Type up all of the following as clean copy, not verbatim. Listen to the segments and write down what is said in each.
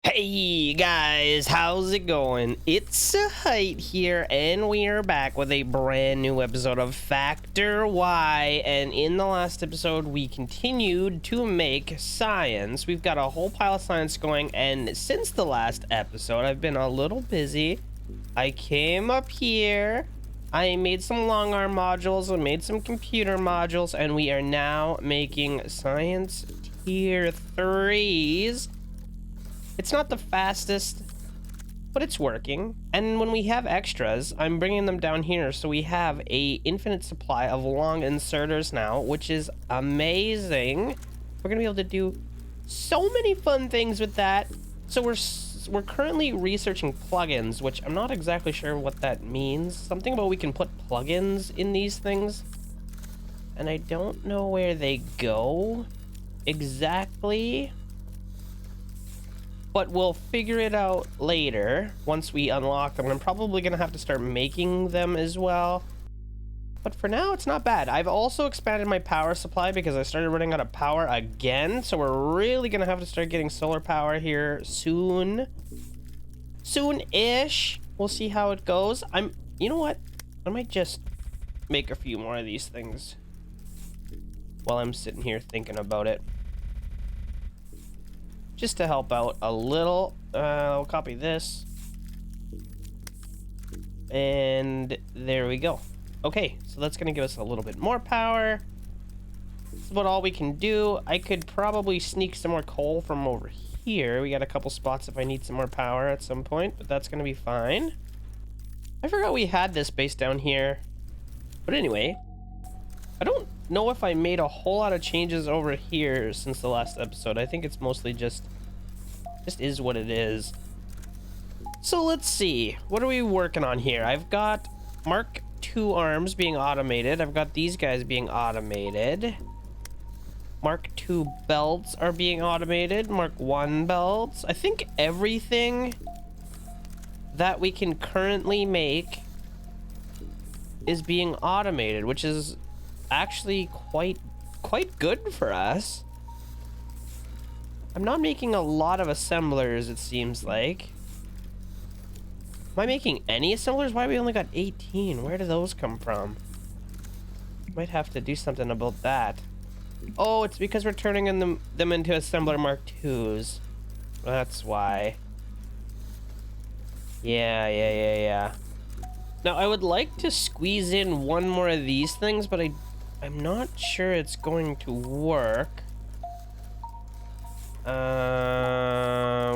Hey guys, how's it going? It's Zahait here, and we are back with a brand new episode of Factor Y. And in the last episode, we continued to make science. We've got a whole pile of science going, and since the last episode, I've been a little busy. I came up here, I made some long arm modules, I made some computer modules, and we are now making science tier 3s. It's not the fastest, but it's working. And when we have extras, I'm bringing them down here. So we have a infinite supply of long inserters now, which is amazing. We're gonna be able to do so many fun things with that. So we're currently researching plugins, which I'm not exactly sure what that means. Something about we can put plugins in these things. And I don't know where they go exactly. But we'll figure it out later once we unlock them. I'm probably going to have to start making them as well. But for now, it's not bad. I've also expanded my power supply because I started running out of power again. So we're really going to have to start getting solar power here soon. Soon-ish. We'll see how it goes. You know what? I might just make a few more of these things while I'm sitting here thinking about it. Just to help out a little. I'll copy this. And there we go. Okay, so that's gonna give us a little bit more power. That's about all we can do. I could probably sneak some more coal from over here. We got a couple spots if I need some more power at some point, but that's gonna be fine. I forgot we had this base down here. But anyway, I don't know if I made a whole lot of changes over here since the last episode. I think it's mostly just is what it is. So let's see. What are we working on here? I've got Mark II arms being automated. I've got these guys being automated. Mark II belts are being automated. Mark I belts. I think everything that we can currently make is being automated, which is actually quite good for us. I'm not making a lot of assemblers, it seems like. Am I making any assemblers? Why we only got 18? Where do those come from? Might have to do something about that. Oh, it's because we're turning them into assembler Mark IIs. That's why. Yeah. Now, I would like to squeeze in one more of these things, but I'm not sure it's going to work.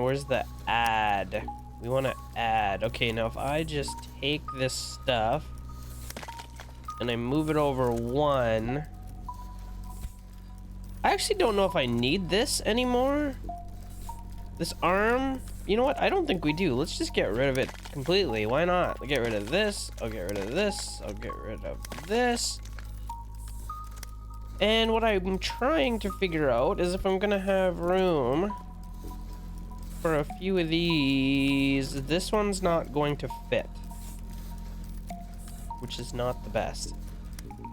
Where's the add? We want to add. Okay, now if I just take this stuff and I move it over one, I actually don't know if I need this anymore. This arm, you know what? I don't think we do. Let's just get rid of it completely. Why not? I'll get rid of this. I'll get rid of this. I'll get rid of this. And what I'm trying to figure out is if I'm gonna have room for a few of these. This one's not going to fit, which is not the best.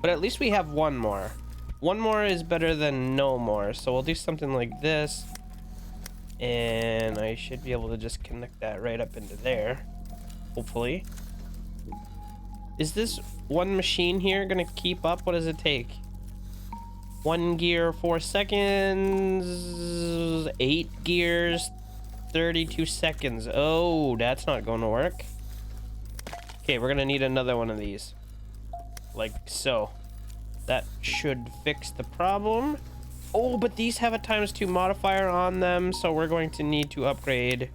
But at least we have one more. One more is better than no more. So we'll do something like this. And I should be able to just connect that right up into there, hopefully. Is this one machine here gonna keep up? What does it take? 1 gear, 4 seconds, 8 gears, 32 seconds. Oh, that's not going to work. Okay, we're going to need another one of these. Like so. That should fix the problem. Oh, but these have a ×2 modifier on them, so we're going to need to upgrade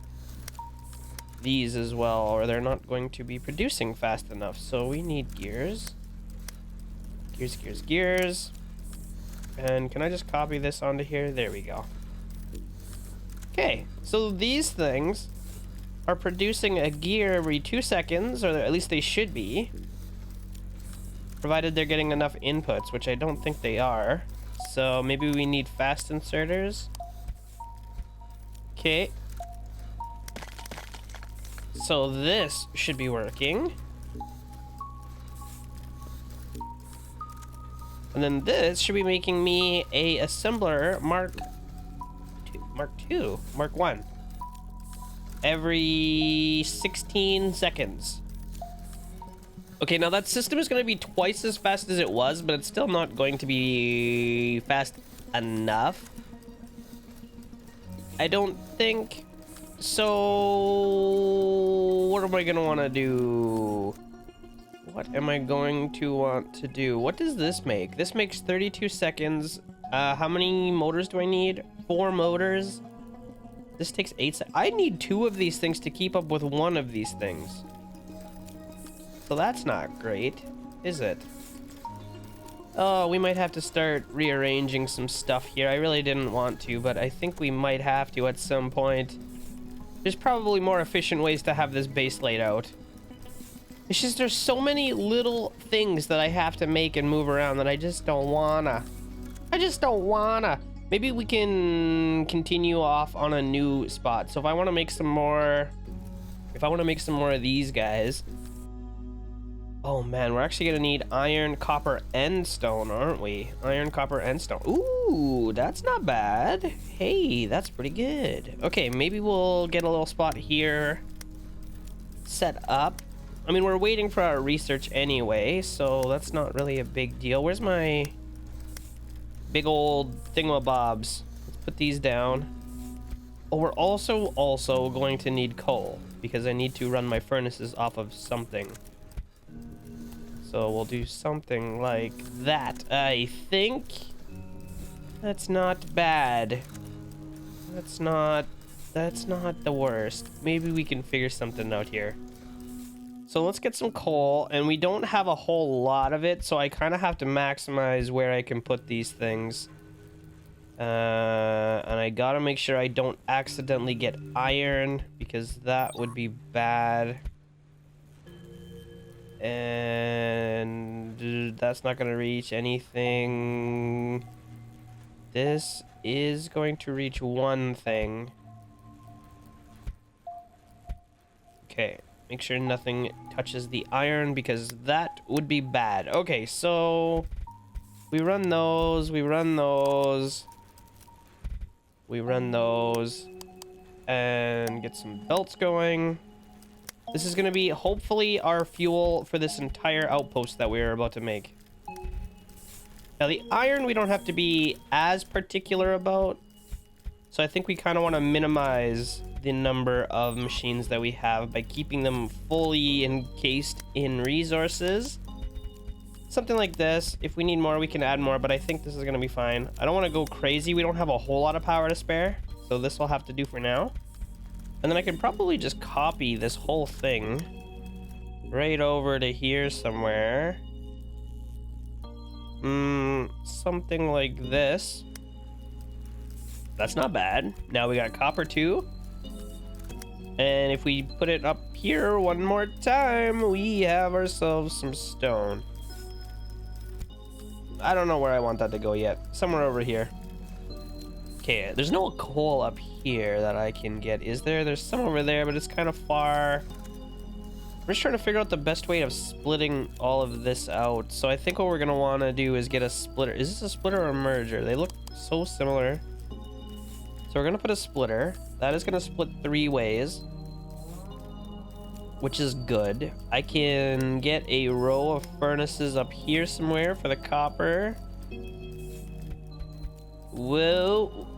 these as well, or they're not going to be producing fast enough. So we need gears. Gears. And can I just copy this onto here? There we go. Okay, so these things are producing a gear every 2 seconds, or at least they should be. Provided they're getting enough inputs, which I don't think they are. So maybe we need fast inserters. Okay. So this should be working. And then this should be making me a assembler Mark II, Mark 1. every 16 seconds. Okay, now that system is going to be twice as fast as it was, but it's still not going to be fast enough. I don't think. So what am I going to want to do? What am I going to want to do? What does this make? This makes 32 seconds. How many motors do I need? 4 motors. This takes 8 seconds. I need 2 of these things to keep up with 1 of these things. So that's not great, is it? Oh, we might have to start rearranging some stuff here. I really didn't want to, but I think we might have to at some point. There's probably more efficient ways to have this base laid out. It's just there's so many little things that I have to make and move around that I just don't wanna. Maybe we can continue off on a new spot. So if I want to make some more... of these guys... Oh man, we're actually gonna need iron, copper, and stone, aren't we? Iron, copper, and stone. Ooh, that's not bad. Hey, that's pretty good. Okay, maybe we'll get a little spot here set up. I mean, we're waiting for our research anyway, so that's not really a big deal. Where's my big old thingamabobs? Let's put these down. Oh, we're also going to need coal because I need to run my furnaces off of something. So we'll do something like that, I think. That's not bad. That's not the worst. Maybe we can figure something out here. So let's get some coal, and we don't have a whole lot of it, so I kind of have to maximize where I can put these things. And I gotta make sure I don't accidentally get iron, because that would be bad. And that's not gonna reach anything. This is going to reach one thing. Okay, make sure nothing touches the iron because that would be bad. Okay, so we run those, and get some belts going. This is going to be hopefully our fuel for this entire outpost that we're about to make. Now the iron we don't have to be as particular about, so I think we kind of want to minimize the number of machines that we have by keeping them fully encased in resources. Something like this. If we need more, we can add more, but I think this is going to be fine. I don't want to go crazy. We don't have a whole lot of power to spare, so this will have to do for now. And then I can probably just copy this whole thing right over to here somewhere. Something like this. That's not bad. Now we got copper too. And if we put it up here one more time, we have ourselves some stone. I don't know where I want that to go yet. Somewhere over here. Okay, there's no coal up here that I can get, is there? There's some over there, but it's kind of far. I'm just trying to figure out the best way of splitting all of this out. So I think what we're going to want to do is get a splitter. Is this a splitter or a merger? They look so similar. So we're going to put a splitter. That is going to split 3 ways, which is good. I can get a row of furnaces up here somewhere for the copper. Whoa.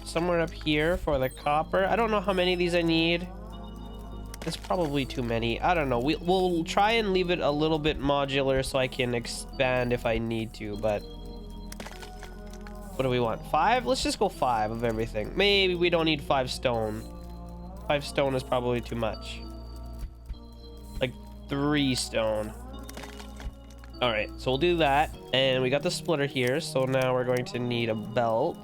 Somewhere up here for the copper. I don't know how many of these I need. It's probably too many. I don't know. We'll try and leave it a little bit modular so I can expand if I need to, but... What do we want? 5? Let's just go 5 of everything. Maybe we don't need 5 stone. 5 stone is probably too much. Like 3 stone. Alright, so we'll do that. And we got the splitter here, so now we're going to need a belt.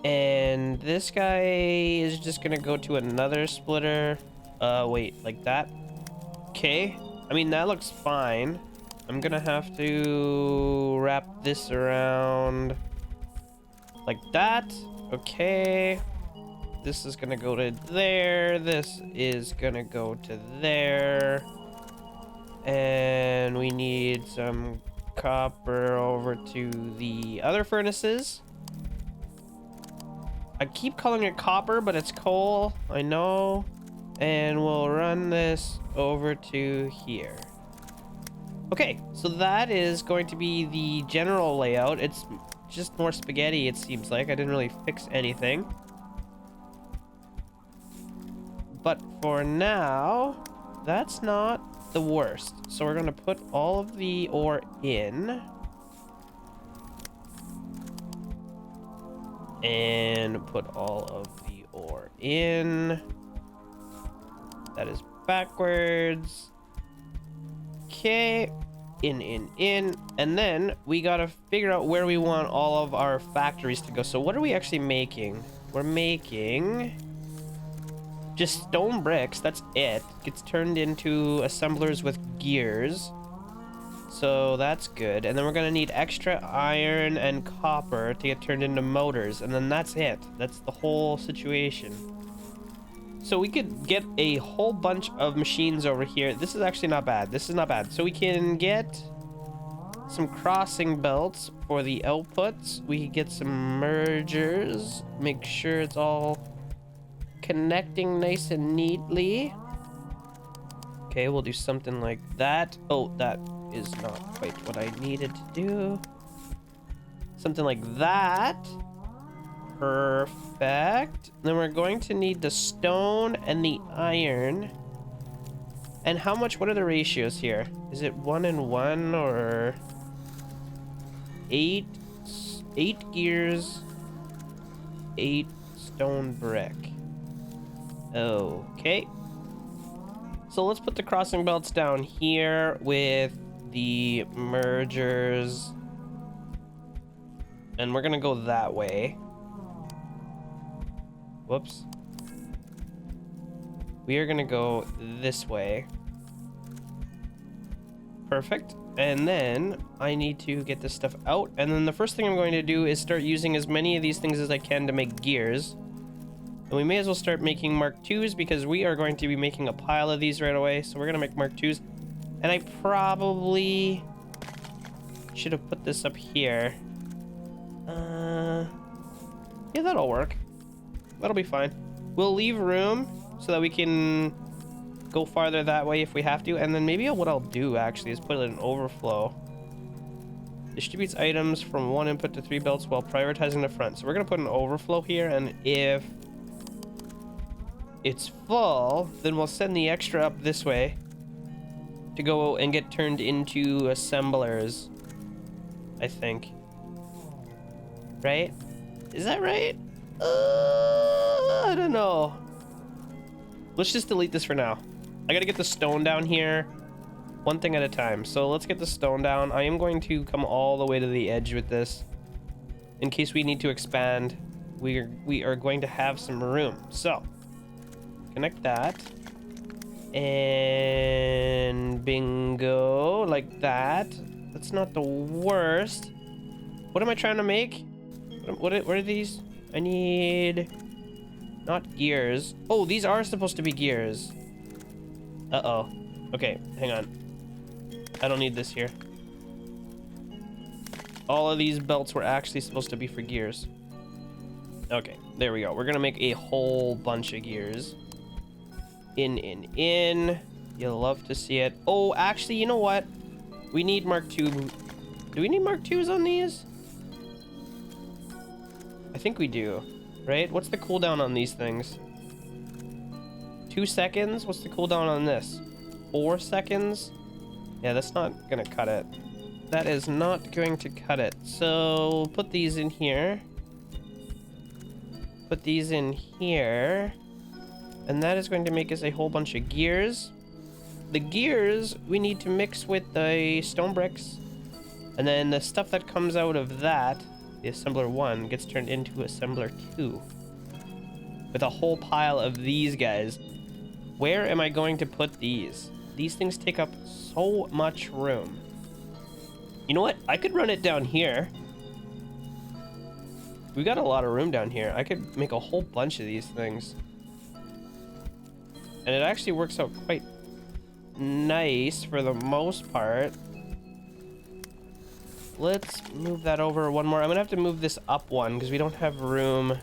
And this guy is just gonna go to another splitter. Wait, like that? Okay. I mean, that looks fine. I'm gonna have to wrap this around like that. Okay. This is gonna go to there. This is gonna go to there. And we need some copper over to the other furnaces. I keep calling it copper, but it's coal. I know. And we'll run this over to here. Okay, so that is going to be the general layout. It's just more spaghetti, it seems like. I didn't really fix anything. But for now, that's not the worst. So we're going to put all of the ore in. And put all of the ore in. That is backwards. Okay. In. And then we gotta figure out where we want all of our factories to go. So what are we actually making? We're making just stone bricks. That's it. Gets turned into assemblers with gears. So that's good. And then we're gonna need extra iron and copper to get turned into motors. And then that's it. That's the whole situation. So we could get a whole bunch of machines over here. This is actually not bad. This is not bad. So we can get some crossing belts for the outputs. We can get some mergers. Make sure it's all connecting nice and neatly. Okay, we'll do something like that. Oh, that is not quite what I needed to do. Something like that. Perfect. Then we're going to need the stone and the iron. And how much, what are the ratios here? Is it 1 and 1 or 8 gears, 8 stone brick? Okay. So let's put the crossing belts down here with the mergers. And we're gonna go that way. Whoops. We are gonna go this way. Perfect. And then I need to get this stuff out. And then the first thing I'm going to do is start using as many of these things as I can to make gears. And we may as well start making Mark IIs because we are going to be making a pile of these right away. So we're gonna make Mark IIs. And I probably should have put this up here. Yeah, that'll work. That'll be fine. We'll leave room so that we can go farther that way if we have to. And then maybe what I'll do actually is put an overflow. Distributes items from 1 input to 3 belts while prioritizing the front. So we're going to put an overflow here. And if it's full, then we'll send the extra up this way to go and get turned into assemblers, I think. Right? Is that right? I don't know. Let's just delete this for now. I gotta get the stone down here one thing at a time. So let's get the stone down. I am going to come all the way to the edge with this in case we need to expand. We are going to have some room. So connect that and bingo, like that. That's not the worst. What am I trying to make? What are these? I need not gears. Oh, these are supposed to be gears. Uh-oh. Okay, hang on. I don't need this here. All of these belts were actually supposed to be for gears. Okay, there we go. We're gonna make a whole bunch of gears. In. You'll love to see it. Oh, actually, you know what? We need Mark II. Do we need Mark IIs on these? I think we do, right? What's the cooldown on these things? 2 seconds? What's the cooldown on this? 4 seconds? Yeah, that's not gonna cut it. That is not going to cut it. So put these in here. Put these in here. And that is going to make us a whole bunch of gears. The gears we need to mix with the stone bricks. And then the stuff that comes out of that, the assembler 1, gets turned into assembler 2. With a whole pile of these guys. Where am I going to put these? These things take up so much room. You know what? I could run it down here. We got a lot of room down here. I could make a whole bunch of these things. And it actually works out quite nice for the most part. Let's move that over one more. I'm gonna have to move this up one because we don't have room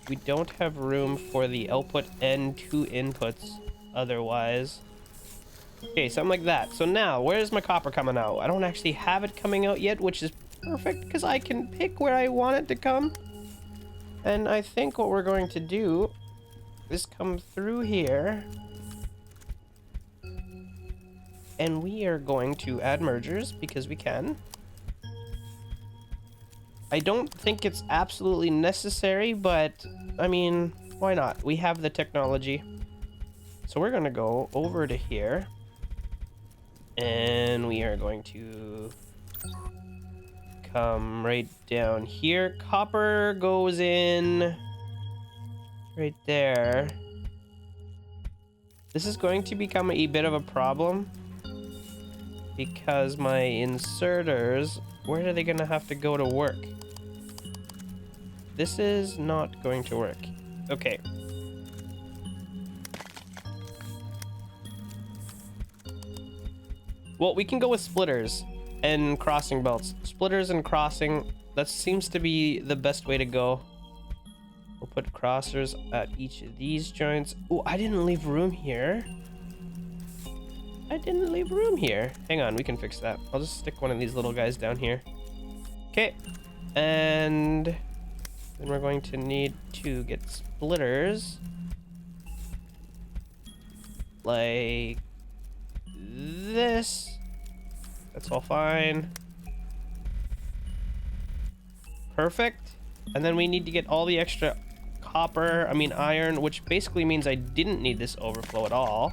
we don't have room for the output and 2 inputs otherwise. Okay, something like that. So now, where's my copper coming out? I don't actually have it coming out yet, which is perfect because I can pick where I want it to come. And I think what we're going to do is come through here. And we are going to add mergers because we can. I don't think it's absolutely necessary, but I mean, why not? We have the technology. So we're gonna go over to here. And we are going to come right down here. Copper goes in right there. This is going to become a bit of a problem because my inserters, where are they gonna have to go to work? This is not going to work. Okay. Well, we can go with splitters and crossing belts. Splitters and crossing, that seems to be the best way to go. We'll put crossers at each of these joints. Oh, I didn't leave room here. I didn't leave room here. Hang on, we can fix that. I'll just stick one of these little guys down here. Okay. And then we're going to need to get splitters. Like this. That's all fine. Perfect. And then we need to get all the extra copper, iron, which basically means I didn't need this overflow at all.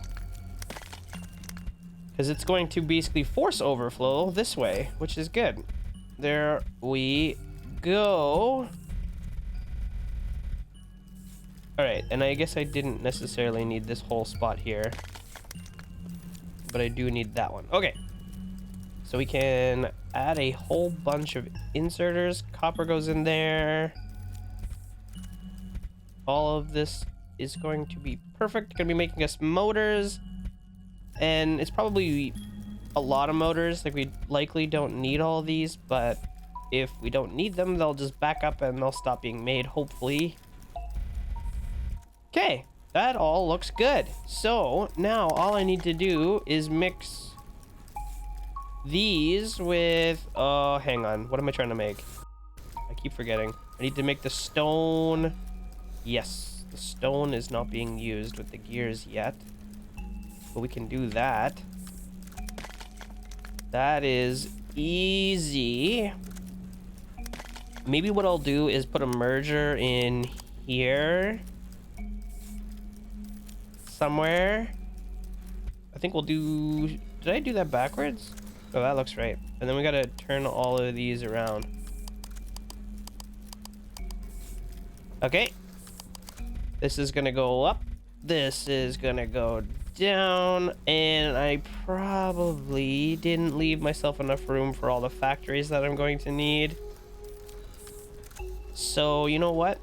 Because it's going to basically force overflow this way, which is good. There we go. Alright, and I guess I didn't necessarily need this whole spot here. But I do need that one. Okay. So we can add a whole bunch of inserters. Copper goes in there. All of this is going to be perfect. Going to be making us motors. And it's probably a lot of motors. Like, we likely don't need all of these, but if we don't need them, they'll just back up and they'll stop being made, hopefully. Okay, that all looks good. So now all I need to do is mix these with, oh, hang on. What am I trying to make? I keep forgetting. I need to make the stone. Yes, the stone is not being used with the gears yet. But we can do that. That is easy. Maybe what I'll do is put a merger in here. Somewhere. I think we'll do... Did I do that backwards? Oh, that looks right. And then we gotta turn all of these around. Okay. This is gonna go up. This is gonna go down. And I probably didn't leave myself enough room for all the factories that I'm going to need. So, you know what?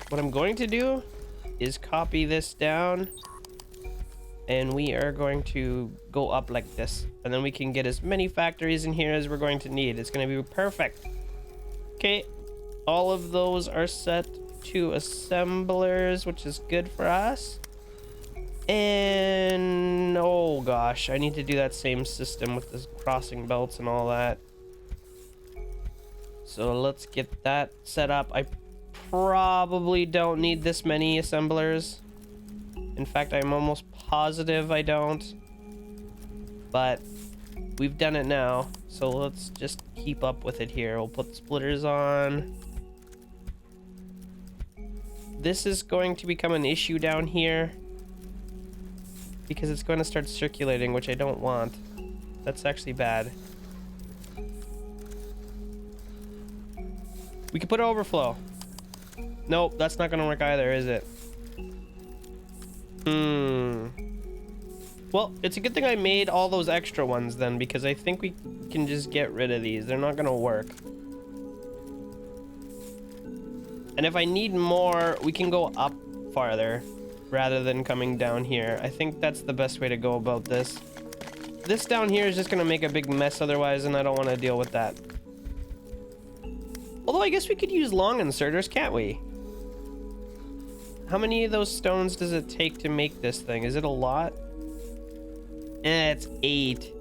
What I'm going to do is copy this down. And we are going to go up like this. And then we can get as many factories in here as we're going to need. It's going to be perfect. Okay. All of those are set to assemblers, which is good for us. And oh gosh, I need to do that same system with the crossing belts and all that. So let's get that set up. I probably don't need this many assemblers. In fact, I'm almost positive I don't. But we've done it now, so let's just keep up with it here. We'll put splitters on. This is going to become an issue down here because it's going to start circulating, which I don't want. That's actually bad. We could put overflow. Nope, that's not going to work either, is it? Well, it's a good thing I made all those extra ones then, because I think we can just get rid of these. They're not going to work. And if I need more, we can go up farther rather than coming down here. I think that's the best way to go about this. This down here is just going to make a big mess otherwise, and I don't want to deal with that. Although I guess we could use long inserters, can't we? How many of those stones does it take to make this thing? Is it a lot? It's 8.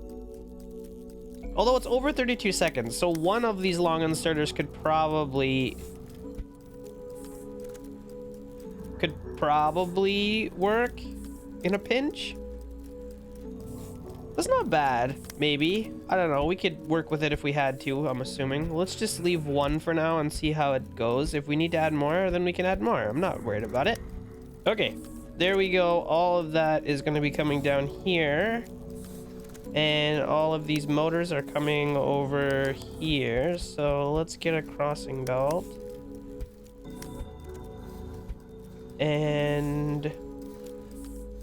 Although it's over 32 seconds, so one of these long inserters could probably work in a pinch. That's not bad, maybe. I don't know, we could work with it if we had to, I'm assuming. Let's just leave one for now and see how it goes. If we need to add more, then we can add more. I'm not worried about it. Okay, there we go. All of that is going to be coming down here. And all of these motors are coming over here. So let's get a crossing belt. And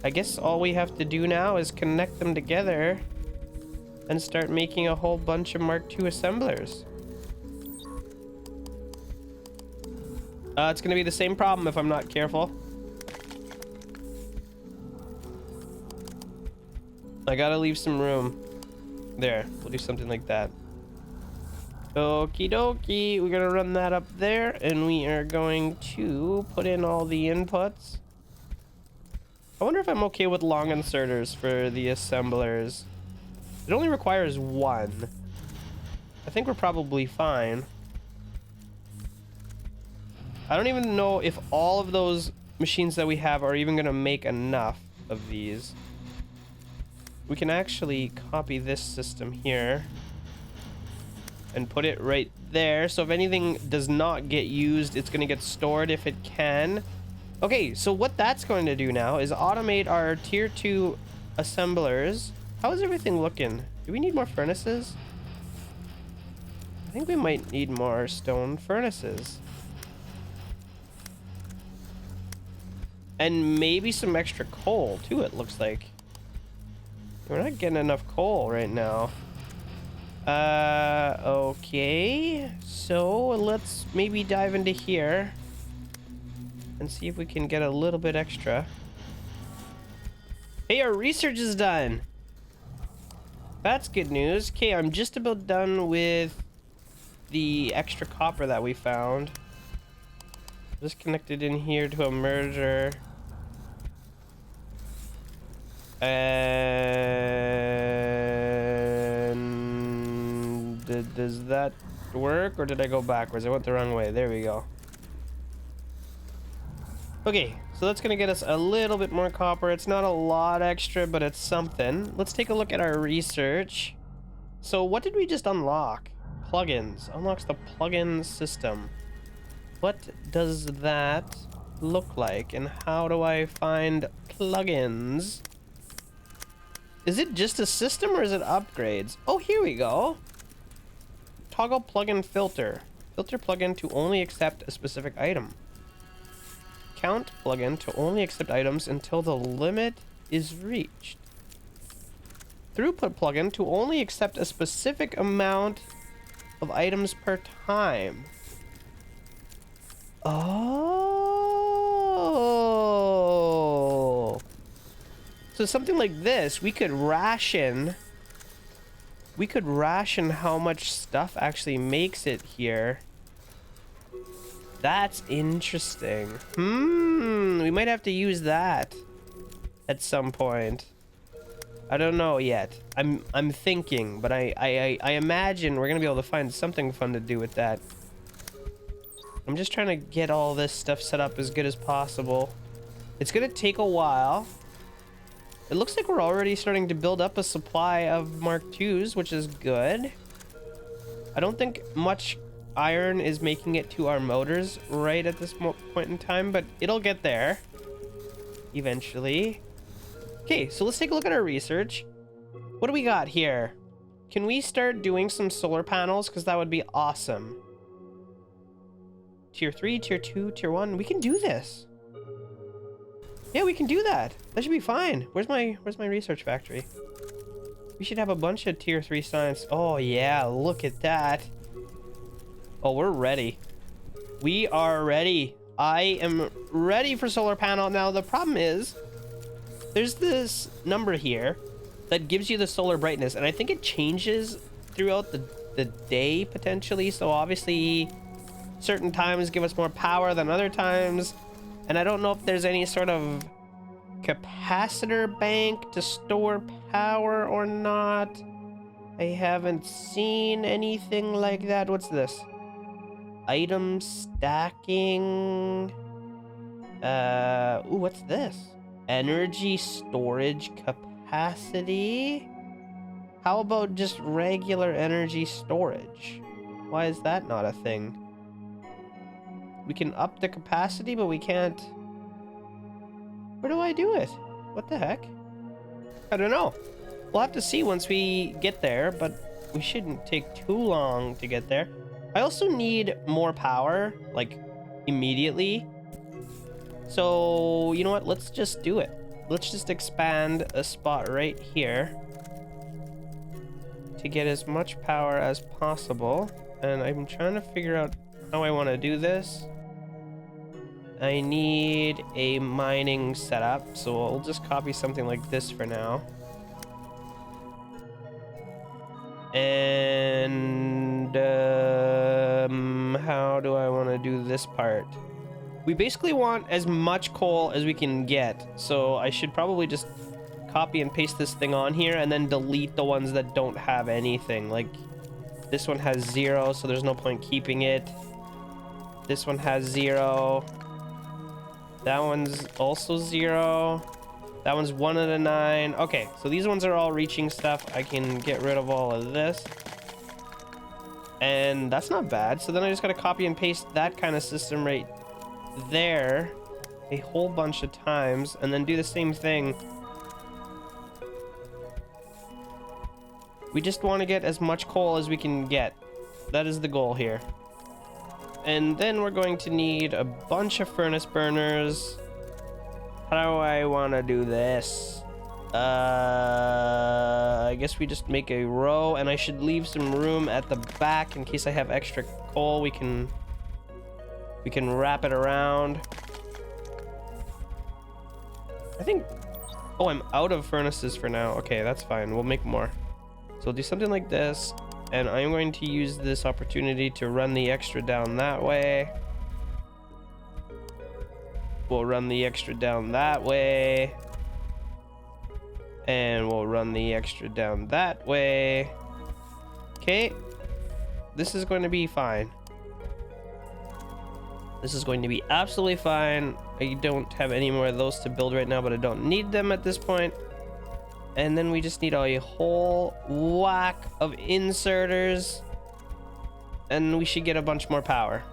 I guess all we have to do now is connect them together and start making a whole bunch of Mark II assemblers. It's gonna be the same problem if I'm not careful. I gotta leave some room. There, we'll do something like that. Okie dokie, we're gonna run that up there, and we are going to put in all the inputs. I wonder if I'm okay with long inserters for the assemblers. It only requires 1. I think we're probably fine. I don't even know if all of those machines that we have are even gonna make enough of these. We can actually copy this system here and put it right there. So if anything does not get used, it's gonna get stored if it can. Okay, so what that's going to do now is automate our tier 2 assemblers. How is everything looking? Do we need more furnaces? I think we might need more stone furnaces. And maybe some extra coal too, it looks like. We're not getting enough coal right now. Okay. So let's maybe dive into here and see if we can get a little bit extra. Hey, our research is done. That's good news. Okay, I'm just about done with the extra copper that we found. Just connected in here to a merger. And does that work, or did I go backwards? I went the wrong way. There we go. Okay, so that's gonna get us a little bit more copper. It's not a lot extra, but it's something. Let's take a look at our research. So what did we just unlock? Plugins. Unlocks the plugin system. What does that look like, and how do I find plugins? Is it just a system, or is it upgrades? Oh, here we go. Toggle plugin filter. Filter plugin to only accept a specific item. Count plugin to only accept items until the limit is reached. Throughput plugin to only accept a specific amount of items per time. Oh. So something like this, we could ration how much stuff actually makes it here. That's interesting. We might have to use that at some point. I don't know yet. I'm thinking, but I imagine we're gonna be able to find something fun to do with that. I'm just trying to get all this stuff set up as good as possible. It's gonna take a while. It looks like we're already starting to build up a supply of Mark IIs, which is good. I don't think much iron is making it to our motors right at this point in time, but it'll get there eventually. Okay, so let's take a look at our research. What do we got here? Can we start doing some solar panels? Because that would be awesome. Tier 3, Tier 2, Tier 1. We can do this. Yeah, we can do that. That should be fine. Where's my research factory? We should have a bunch of Tier 3 science. Oh, yeah, look at that. Oh, we're ready. We are ready. I am ready for solar panel. Now, the problem is, there's this number here that gives you the solar brightness, and I think it changes throughout the day, potentially. So, obviously, certain times give us more power than other times. And I don't know if there's any sort of capacitor bank to store power or not. I haven't seen anything like that. What's this? Item stacking. Ooh, what's this? Energy storage capacity? How about just regular energy storage? Why is that not a thing? We can up the capacity, but we can't... Where do I do it? What the heck? I don't know. We'll have to see once we get there, but we shouldn't take too long to get there. I also need more power, like, immediately. So, you know what? Let's just do it. Let's just expand a spot right here to get as much power as possible. And I'm trying to figure out how I want to do this. I need a mining setup, so I'll just copy something like this for now. And how do I want to do this part? We basically want as much coal as we can get, so I should probably just copy and paste this thing on here and then delete the ones that don't have anything. Like, this one has 0, so there's no point keeping it. This one has 0. That one's also 0. That one's 1 out of 9. Okay, so these ones are all reaching stuff. I can get rid of all of this. And that's not bad. So then I just gotta copy and paste that kind of system right there a whole bunch of times, and then do the same thing. We just want to get as much coal as we can get. That is the goal here. And then we're going to need a bunch of furnace burners. How do I want to do this? I guess we just make a row, and I should leave some room at the back in case I have extra coal. We can wrap it around. I think... Oh, I'm out of furnaces for now. Okay, that's fine. We'll make more. So we'll do something like this. And I'm going to use this opportunity to run the extra down that way. We'll run the extra down that way. And we'll run the extra down that way. Okay. This is going to be fine. This is going to be absolutely fine. I don't have any more of those to build right now, but I don't need them at this point. And then we just need a whole whack of inserters. And we should get a bunch more power.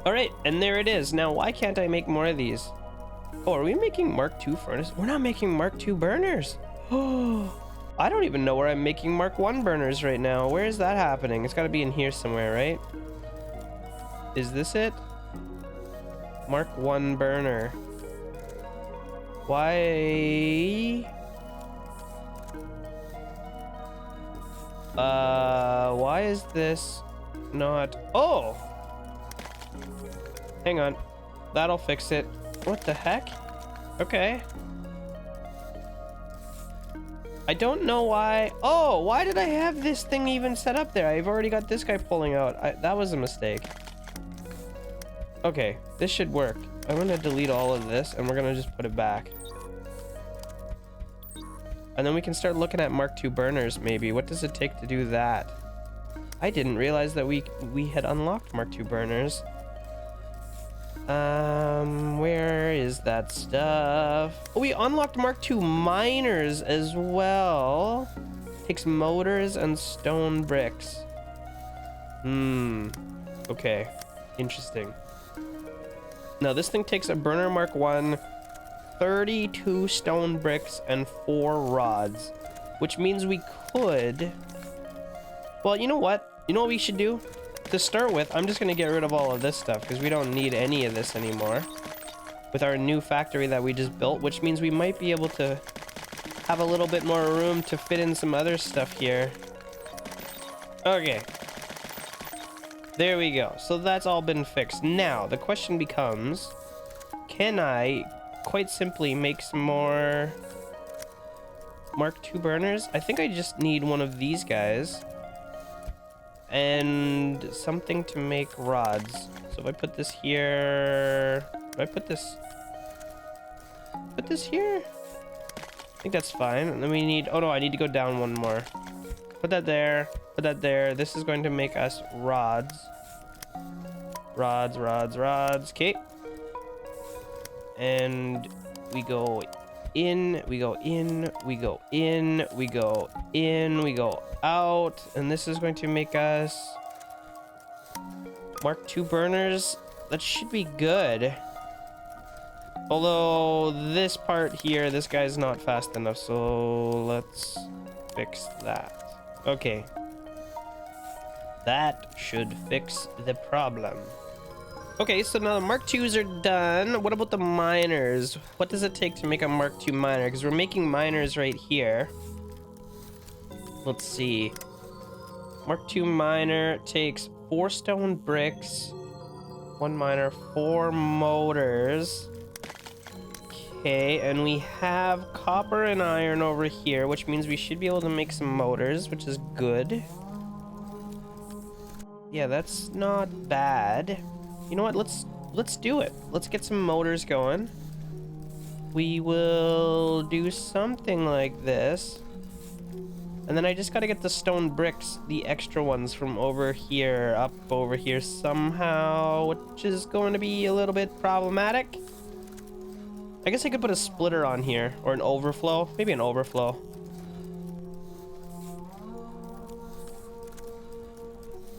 Alright, and there it is. Now, why can't I make more of these? Oh, are we making Mark II furnace? We're not making Mark II burners. Oh, I don't even know where I'm making Mark I burners right now. Where is that happening? It's got to be in here somewhere, right? Is this it? Mark I burner. Why? Why is this not... Oh! Hang on. That'll fix it. What the heck? Okay. I don't know why... Oh, why did I have this thing even set up there? I've already got this guy pulling out. That was a mistake. Okay, this should work. I'm gonna delete all of this, and we're gonna just put it back. And then we can start looking at Mark II burners, maybe. What does it take to do that? I didn't realize that we had unlocked Mark II burners. Where is that stuff? Oh, we unlocked Mark II miners as well. Takes motors and stone bricks. Okay. Interesting. Now, this thing takes a burner Mark I, 32 stone bricks, and 4 rods. Which means we could... Well, you know what? You know what we should do? To start with, I'm just going to get rid of all of this stuff, because we don't need any of this anymore. With our new factory that we just built, which means we might be able to have a little bit more room to fit in some other stuff here. Okay. There we go. So that's all been fixed. Now, the question becomes, can I quite simply make some more Mark II burners? I think I just need one of these guys. And something to make rods. So if I put this here, if I put this here, I think that's fine. And then we need, oh no, I need to go down one more. Put that there, put that there. This is going to make us rods. Rods, rods, rods. Okay. And we go in, we go in, we go in, we go in, we go out. And this is going to make us Mark II burners. That should be good. Although this part here, this guy's not fast enough. So let's fix that. Okay. That should fix the problem. Okay, so now the Mark IIs are done. What about the miners? What does it take to make a Mark II miner? Because we're making miners right here. Let's see. Mark II miner takes 4 stone bricks, 1 miner, 4 motors. Okay, and we have copper and iron over here, which means we should be able to make some motors, which is good. Yeah, that's not bad. You know what? Let's do it. Let's get some motors going. We will do something like this. And then I just gotta get the stone bricks, the extra ones from over here, up over here somehow, which is going to be a little bit problematic. I guess I could put a splitter on here, or an overflow. Maybe an overflow.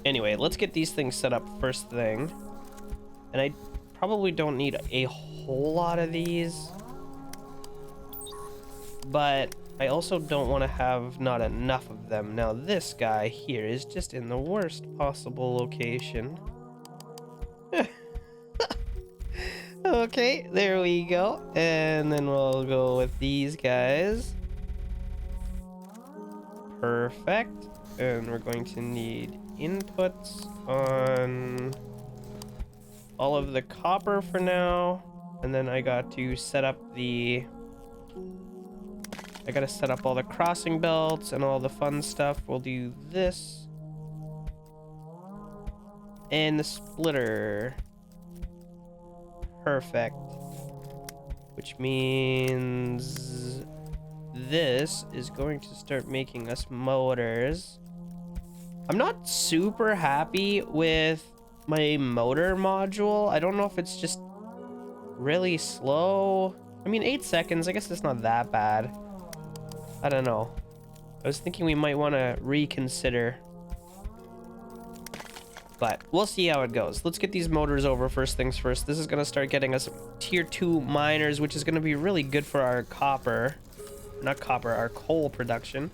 Anyway, let's get these things set up first thing. And I probably don't need a whole lot of these. But I also don't want to have not enough of them. Now this guy here is just in the worst possible location. Okay, there we go. And then we'll go with these guys. Perfect. And we're going to need inputs on all of the copper for now. And then I got to set up the... I gotta set up all the crossing belts and all the fun stuff. We'll do this. And the splitter. Perfect. Which means this is going to start making us motors. I'm not super happy with my motor module. I don't know if it's just really slow. I mean, 8 seconds, I guess it's not that bad. I don't know. I was thinking we might want to reconsider. But we'll see how it goes. Let's get these motors over first things first. This is going to start getting us tier 2 miners, which is going to be really good for our copper. Not copper, our coal production.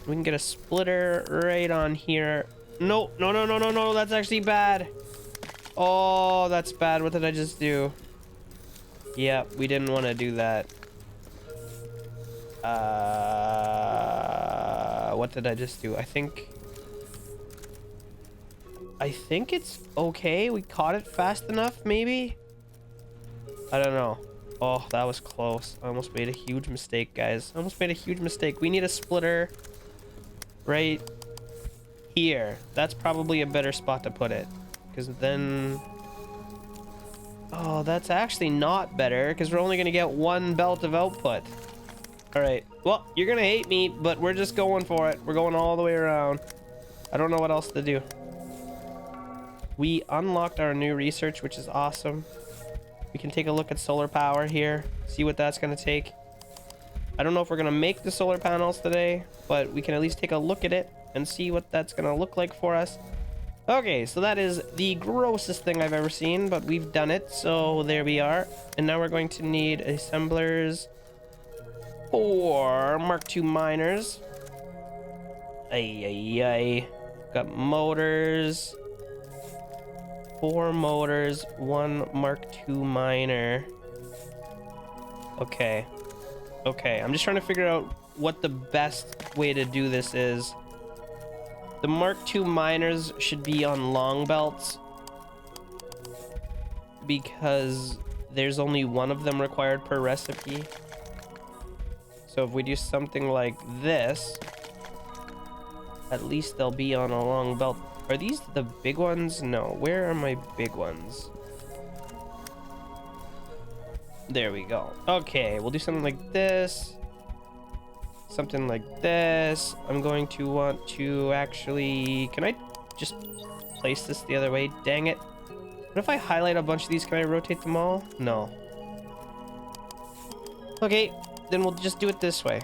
We can get a splitter right on here. No, no, no, no, no, no. That's actually bad. Oh, that's bad. What did I just do? Yeah, we didn't want to do that. What did I just do? I think it's okay. We caught it fast enough, maybe? I don't know. Oh, that was close. I almost made a huge mistake, guys. I almost made a huge mistake. We need a splitter right here. That's probably a better spot to put it. Because then... Oh, that's actually not better, because we're only going to get 1 belt of output. Alright, well, you're going to hate me, but we're just going for it. We're going all the way around. I don't know what else to do. We unlocked our new research, which is awesome. We can take a look at solar power here, see what that's going to take. I don't know if we're going to make the solar panels today, but we can at least take a look at it and see what that's going to look like for us. Okay, so that is the grossest thing I've ever seen, but we've done it, so there we are. And now we're going to need assemblers for Mark II miners. Ay. Got motors. 4 motors, 1 Mark II miner. Okay, I'm just trying to figure out what the best way to do this is. The Mark II miners should be on long belts because there's only 1 of them required per recipe. So if we do something like this, At least they'll be on a long belt. Are these the big ones? No. Where are my big ones? There we go. Okay, we'll do something like this. Something like this. I'm going to want to actually... Can I just place this the other way? Dang it. What if I highlight a bunch of these? Can I rotate them all? No. Okay, then we'll just do it this way.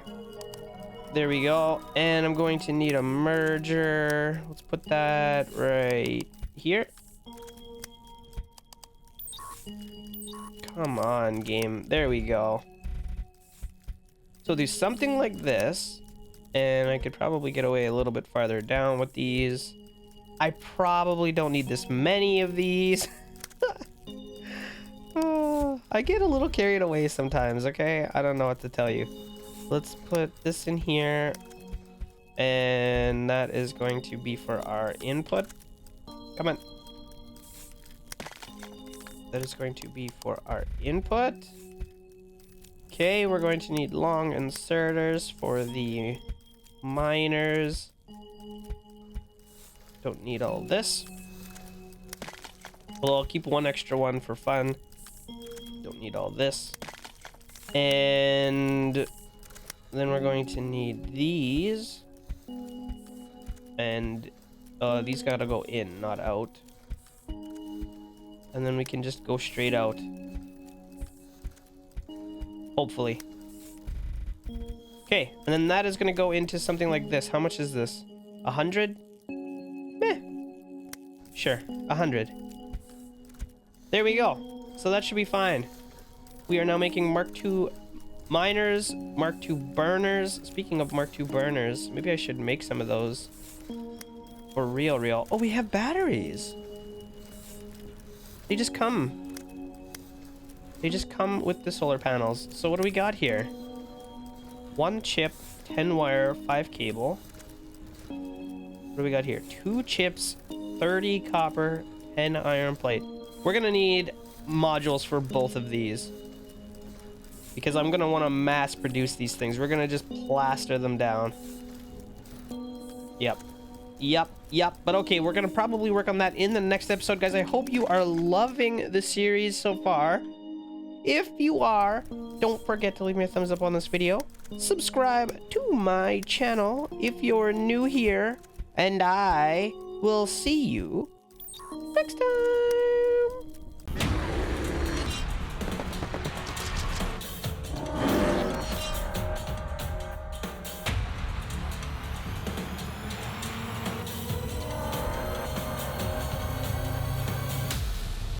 There we go. And I'm going to need a merger. Let's put that right here. Come on, game. There we go. So do something like this. And I could probably get away a little bit farther down with these. I probably don't need this many of these. I get a little carried away sometimes, okay? I don't know what to tell you. Let's put this in here. And that is going to be for our input. Come on. That is going to be for our input. Okay, we're going to need long inserters for the miners. Don't need all this. Well, I'll keep one extra one for fun. Don't need all this. And then we're going to need these. And these gotta go in, not out. And then we can just go straight out. Hopefully. Okay, and then that is gonna go into something like this. How much is this? 100? Meh. Sure, 100. There we go. So that should be fine. We are now making Mark II miners, Mark II burners. Speaking of Mark II burners, maybe I should make some of those. For real. Oh, we have batteries. They just come. They just come with the solar panels. So what do we got here? 1 chip, 10 wire, 5 cable. What do we got here? 2 chips, 30 copper, 10 iron plate. We're gonna need modules for both of these. Because I'm gonna want to mass produce these things. We're gonna just plaster them down. Yep. But okay, we're gonna probably work on that in the next episode, guys. I hope you are loving the series so far. If you are, don't forget to leave me a thumbs up on this video. Subscribe to my channel if you're new here. And I will see you next time.